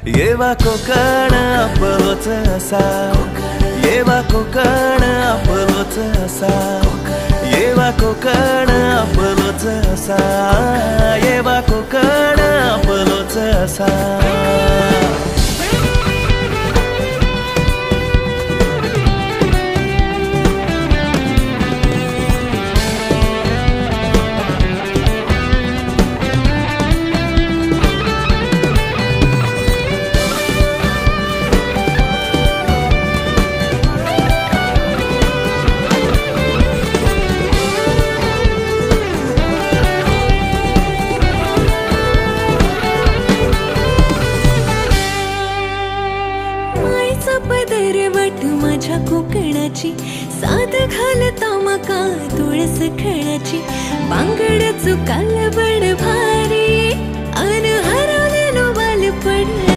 येवा कोकण आपलोच असा, येवा कोकण आपलोच असा, येवा कोकण आपलोच असा, येवा कोकण आपलोच असा. पदरवट माझ्या कोकणाची साध घालता मका तुळस खेळाची बांगड्याचं कालवड भारी